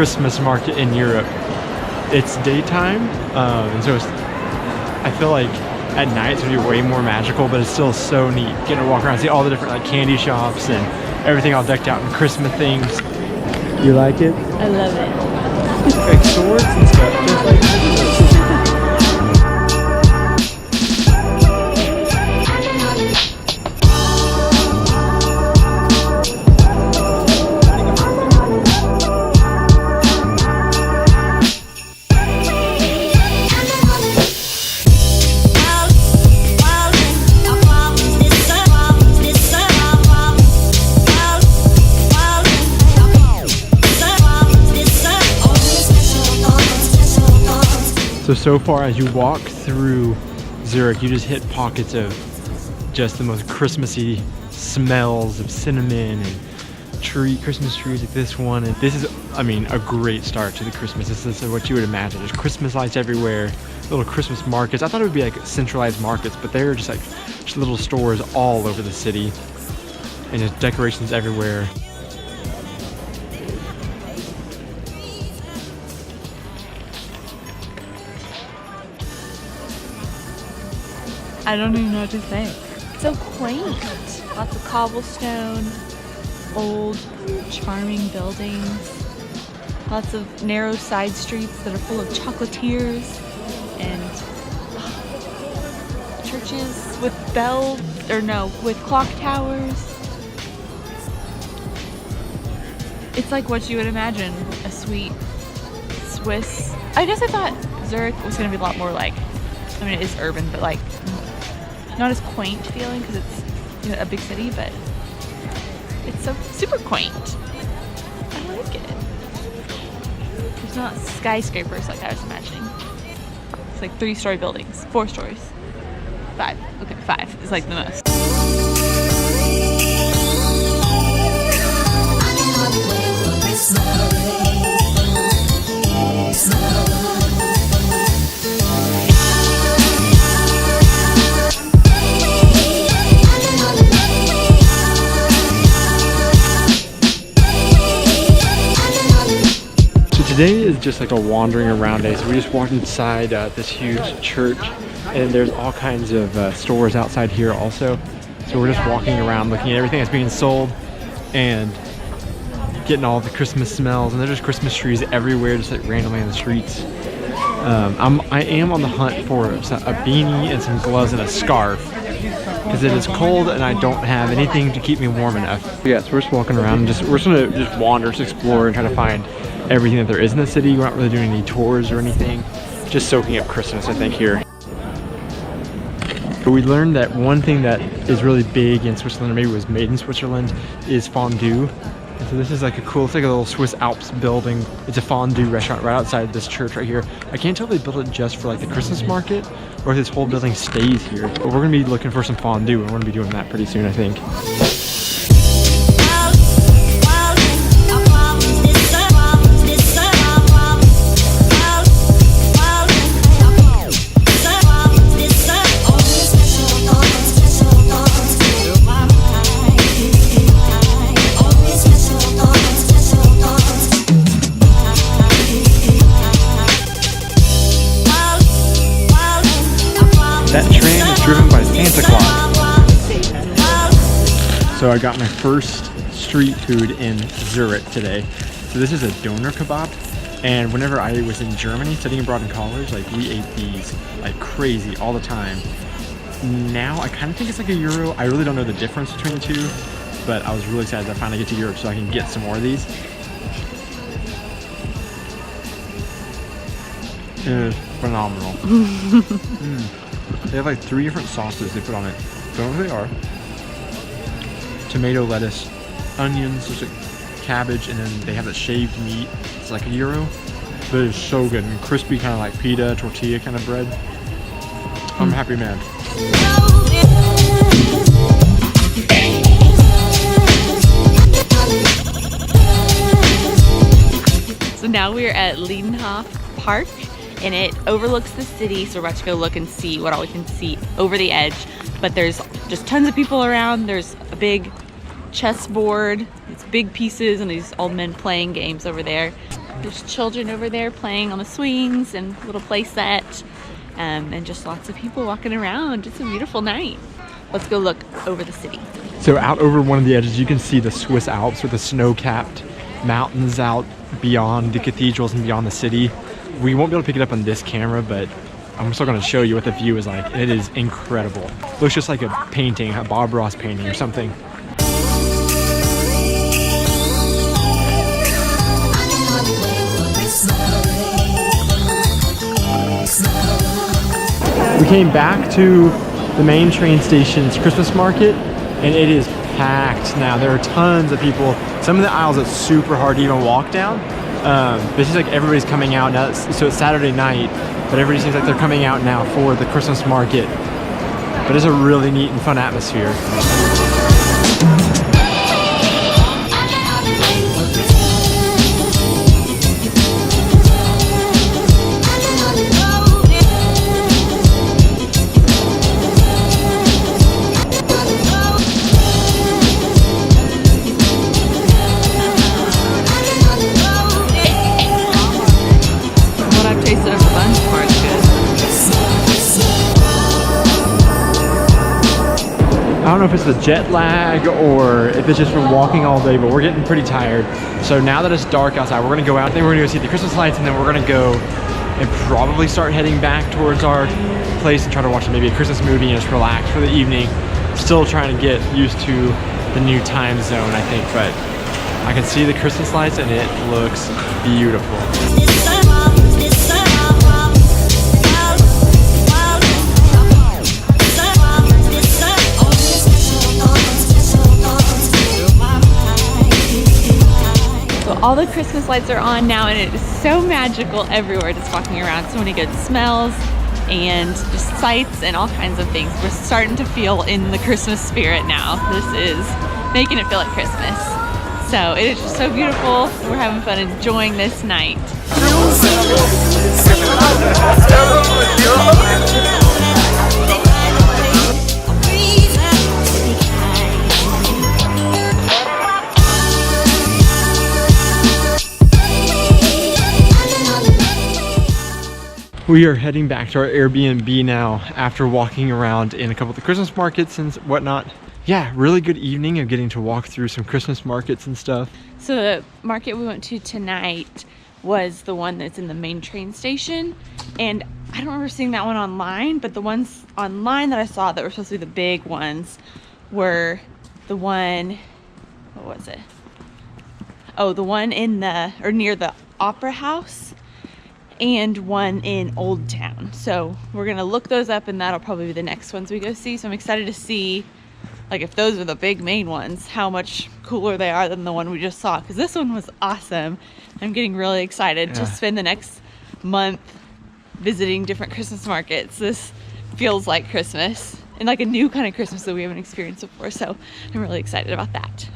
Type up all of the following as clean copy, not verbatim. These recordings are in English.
Christmas market in Europe. It's daytime, and so I feel like at night it's gonna be way more magical, but it's still so neat getting to walk around, see all the different like candy shops and everything all decked out in Christmas themes. You like it? I love it. Like swords and stuff, just like So far as you walk through Zurich, you just hit pockets of just the most Christmassy smells of cinnamon and Christmas trees like this one. And this is, I mean, a great start to the Christmas. This is what you would imagine. There's Christmas lights everywhere, little Christmas markets. I thought it would be like centralized markets, but they're just like just little stores all over the city and just decorations everywhere. I don't even know what to say. So quaint. Lots of cobblestone, old, charming buildings. Lots of narrow side streets that are full of chocolatiers and churches with bells, or no, with clock towers. It's like what you would imagine a sweet Swiss. I guess I thought Zurich was going to be a lot more like, I mean, it is urban, but like not as quaint feeling because it's, you know, a big city, but it's so super quaint. I like it. It's not skyscrapers like I was imagining. It's like 3-story buildings, 4 stories, 5. Okay, 5 is like the most. Today is just like a wandering around day. So we just walked inside this huge church, and there's all kinds of stores outside here also. So we're just walking around looking at everything that's being sold and getting all the Christmas smells. And there's just Christmas trees everywhere, just like randomly in the streets. I am on the hunt for a beanie and some gloves and a scarf because it is cold and I don't have anything to keep me warm enough. Yeah, so we're just walking around and we're just gonna just wander, just explore and try to find everything that there is in the city. We're not really doing any tours or anything, just soaking up Christmas, I think, here. But we learned that one thing that is really big in Switzerland, or maybe it was made in Switzerland, is fondue. And so this is like a cool, it's like a little Swiss Alps building. It's a fondue restaurant right outside this church right here. I can't tell if they built it just for like the Christmas market or if this whole building stays here. But we're gonna be looking for some fondue and we're gonna be doing that pretty soon, I think. That tram is driven by Santa Claus. So I got my first street food in Zurich today. So this is a doner kebab. And whenever I was in Germany studying abroad in college, like we ate these like crazy all the time. Now I kind of think it's like €1. I really don't know the difference between the two, but I was really excited to finally get to Europe so I can get some more of these. It is phenomenal. They have like 3 different sauces they put on it. Don't know what they are. Tomato, lettuce, onions, there's like cabbage, and then they have the shaved meat. It's like €1. But it's so good and crispy, kind of like pita, tortilla kind of bread. I'm a happy man. So now we're at Liedenhof Park, and it overlooks the city, so we're about to go look and see what all we can see over the edge. But there's just tons of people around. There's a big chessboard, it's big pieces, and these old men playing games over there. There's children over there playing on the swings and little play set, and just lots of people walking around. It's a beautiful night. Let's go look over the city. So out over one of the edges, you can see the Swiss Alps with the snow-capped mountains out beyond the cathedrals and beyond the city. We won't be able to pick it up on this camera, but I'm still going to show you what the view is like. It is incredible. Looks just like a painting, a Bob Ross painting or something. We came back to the main train station's Christmas market, and it is packed now. There are tons of people. Some of the aisles it's super hard to even walk down. But it seems like everybody's coming out now. So it's Saturday night, but everybody seems like they're coming out now for the Christmas market. But it's a really neat and fun atmosphere. I don't know if it's the jet lag or if it's just from walking all day, but we're getting pretty tired. So now that it's dark outside, we're gonna go out, then we're gonna go see the Christmas lights, and then we're gonna go and probably start heading back towards our place and try to watch maybe a Christmas movie and just relax for the evening. Still trying to get used to the new time zone, I think, but I can see the Christmas lights and it looks beautiful. All the Christmas lights are on now, and it is so magical everywhere, just walking around. So many good smells and just sights and all kinds of things. We're starting to feel in the Christmas spirit now. This is making it feel like Christmas. So it is just so beautiful. We're having fun enjoying this night. We are heading back to our Airbnb now after walking around in a couple of the Christmas markets and whatnot. Yeah, really good evening of getting to walk through some Christmas markets and stuff. So the market we went to tonight was the one that's in the main train station, and I don't remember seeing that one online, but the ones online that I saw that were supposed to be the big ones were the one, what was it? Oh, the one in the, or near the Opera House, and one in Old Town. So we're gonna look those up, and that'll probably be the next ones we go see. So I'm excited to see, like, if those are the big main ones, how much cooler they are than the one we just saw, because this one was awesome. I'm getting really excited to spend the next month visiting different Christmas markets. This feels like Christmas, and like a new kind of Christmas that we haven't experienced before. So I'm really excited about that.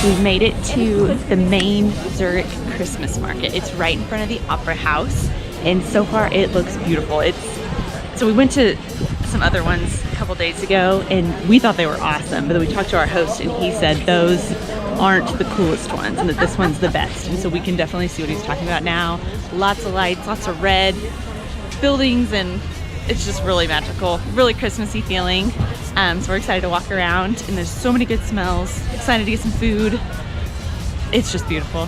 We've made it to the main Zurich Christmas market. It's right in front of the Opera House, and so far it looks beautiful. So we went to some other ones a couple days ago, and we thought they were awesome, but then we talked to our host, and he said those aren't the coolest ones, and that this one's the best. And so we can definitely see what he's talking about now. Lots of lights, lots of red buildings, and it's just really magical, really Christmassy feeling. So we're excited to walk around, and there's so many good smells. Excited to get some food. It's just beautiful.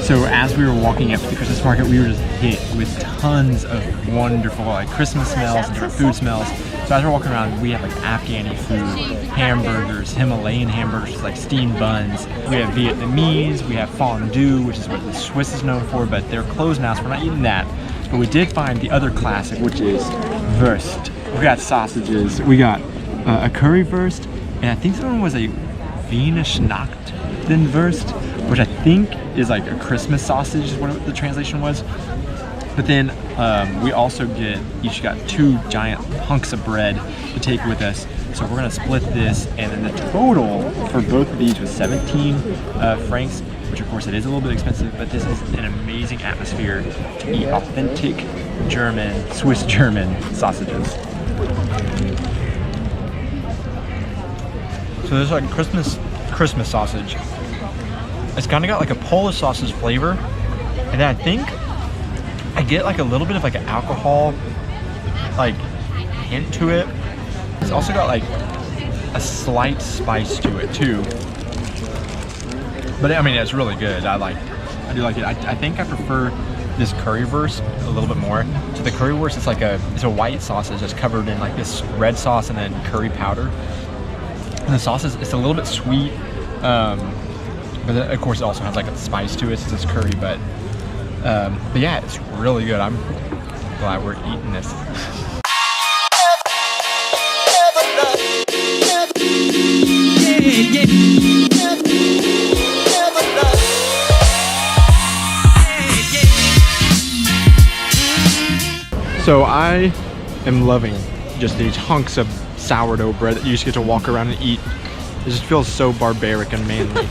So as we were walking up to the Christmas market, we were just hit with tons of wonderful like Christmas smells and different food smells. So as we're walking around, we have like Afghani food, hamburgers, Himalayan hamburgers, like steamed buns. We have Vietnamese, we have fondue, which is what the Swiss is known for, but they're closed now, so we're not eating that. But we did find the other classic, which is Wurst. We got sausages, we got a curry Wurst, and I think someone was a Weihnachtswurst, which I think is like a Christmas sausage is what the translation was. But then we also each got 2 giant hunks of bread to take with us. So we're gonna split this, and then the total for both of these was 17 francs, which of course it is a little bit expensive, but this is an amazing atmosphere to eat authentic German, Swiss German sausages. So there's like Christmas sausage. It's kind of got like a Polish sausage flavor, and then I think I get like a little bit of like an alcohol like hint to it. It's also got like a slight spice to it too. But I mean, it's really good. I do like it. I think I prefer this currywurst a little bit more. So the currywurst is like it's a white sausage that's covered in like this red sauce and then curry powder. And the sauce it's a little bit sweet, but of course it also has like a spice to it since it's curry. But yeah, it's really good. I'm glad we're eating this. So I am loving just these hunks of sourdough bread that you just get to walk around and eat. It just feels so barbaric and manly.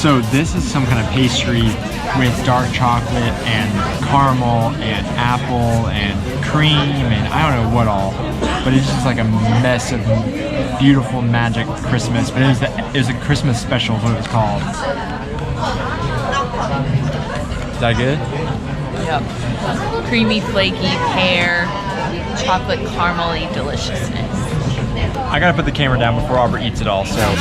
So this is some kind of pastry with dark chocolate and caramel and apple and cream and I don't know what all, but it's just like a mess of beautiful magic Christmas. But it was a Christmas special is what it was called. Is that good? Yep. Creamy, flaky, pear, chocolate caramel-y deliciousness. I gotta put the camera down before Aubrey eats it all, so.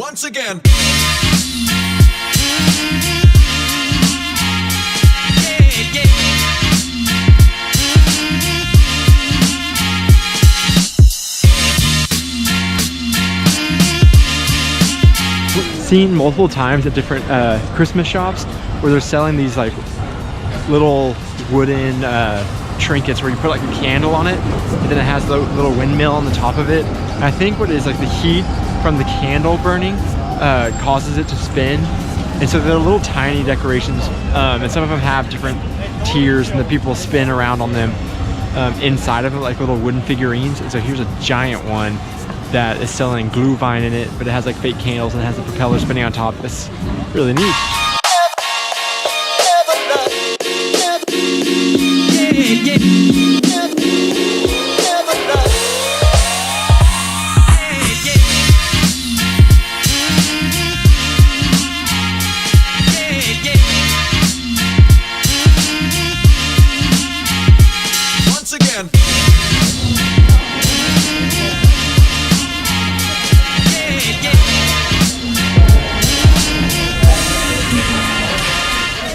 Once again. Seen multiple times at different Christmas shops where they're selling these like little wooden trinkets where you put like a candle on it and then it has the little windmill on the top of it. And I think what it is like the heat from the candle burning causes it to spin, and so they're little tiny decorations, and some of them have different tiers and the people spin around on them inside of it like little wooden figurines. And so here's a giant one that is selling Glühwein in it, but it has like fake candles and it has the propeller spinning on top. It's really neat.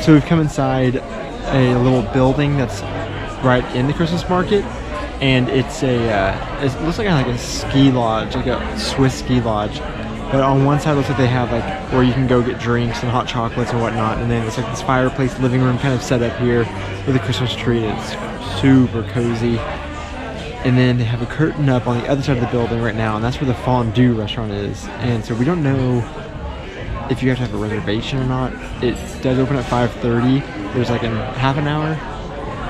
So we've come inside a little building that's right in the Christmas market, and it looks like a ski lodge, like a Swiss ski lodge. But on one side it looks like they have like where you can go get drinks and hot chocolates and whatnot, and then it's like this fireplace living room kind of set up here with a Christmas tree. It's super cozy. And then they have a curtain up on the other side of the building right now, and that's where the fondue restaurant is. And so we don't know if you have to have a reservation or not. It does open at 5:30. There's like in half an hour.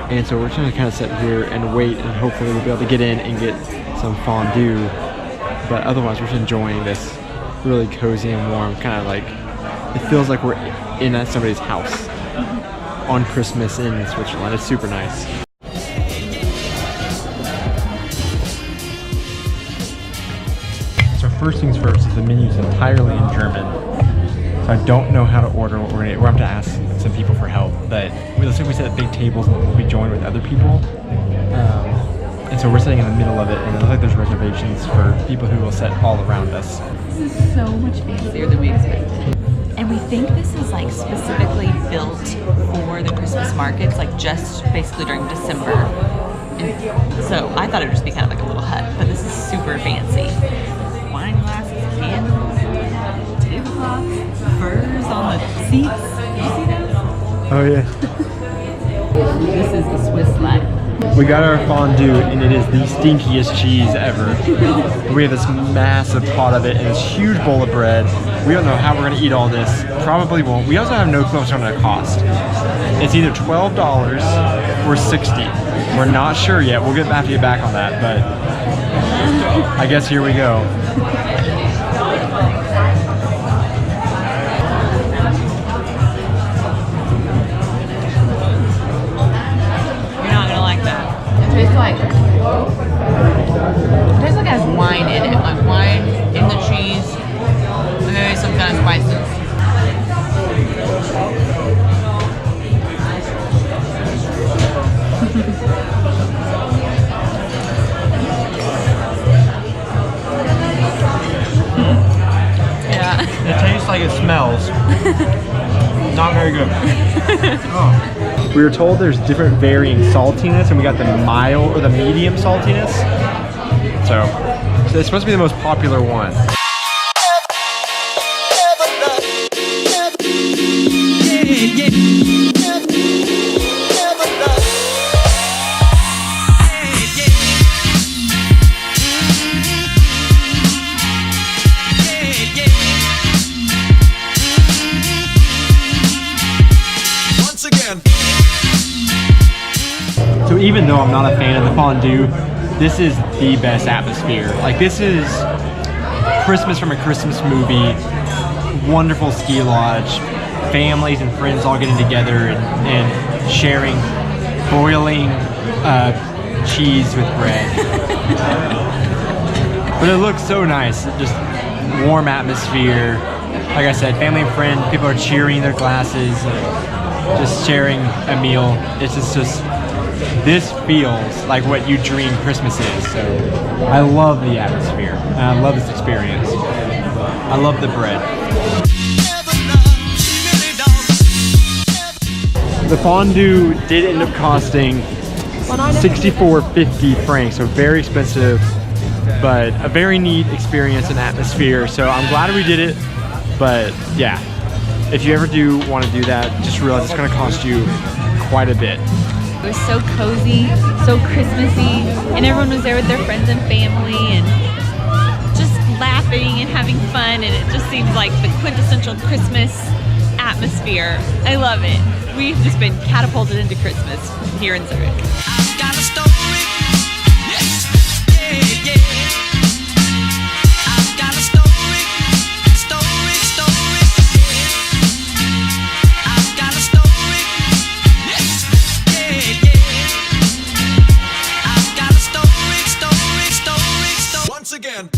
And so we're just gonna kind of sit here and wait, and hopefully we'll be able to get in and get some fondue. But otherwise we're just enjoying this really cozy and warm, kind of like, it feels like we're in at somebody's house on Christmas in Switzerland. It's super nice. So first things first is the menu is entirely in German. So I don't know how to order what we're gonna eat. We're gonna have to ask some people for help. But it looks like we sit at big tables and we'll be joined with other people. And so we're sitting in the middle of it, and it looks like there's reservations for people who will sit all around us. This is so much fancier than we expected. And we think this is like specifically built for the Christmas markets, like just basically during December. And so I thought it would just be kind of like a little hut, but this is super fancy. Wine glasses, candles, tablecloths, furs on the seats. Did you see those? Oh yeah. This is the Swiss leg. We got our fondue and it is the stinkiest cheese ever. We have this massive pot of it and this huge bowl of bread. We don't know how we're gonna eat all this. Probably won't. We also have no clue what's gonna cost. It's either $12 or $60. We're not sure yet. We'll have to get back on that, but I guess here we go. It tastes like it has wine in it, like wine in the cheese, and maybe some kind of spices. Yeah. It tastes like it smells. Not very good. Oh. We were told there's different varying saltiness, and we got the mild or the medium saltiness. So it's supposed to be the most popular one. So even though I'm not a fan of the fondue, this is the best atmosphere. Like, this is Christmas from a Christmas movie, wonderful ski lodge, families and friends all getting together and sharing boiling cheese with bread. But it looks so nice, just warm atmosphere. Like I said, family and friends, people are cheering their glasses, just sharing a meal. It's just this feels like what you dream Christmas is. So I love the atmosphere, and I love this experience. I love the bread. The fondue did end up costing 64.50 francs, so very expensive, but a very neat experience and atmosphere. So I'm glad we did it, but yeah, if you ever do want to do that, just realize it's going to cost you quite a bit. It was so cozy, so Christmassy, and everyone was there with their friends and family and just laughing and having fun, and it just seems like the quintessential Christmas atmosphere. I love it. We've just been catapulted into Christmas here in Zurich. I've got a story. Yes. Yeah, yeah. I've got a story. Story, story. I've got a story. Yes. Yeah, yeah. I've got a story, story, story, story. Once again.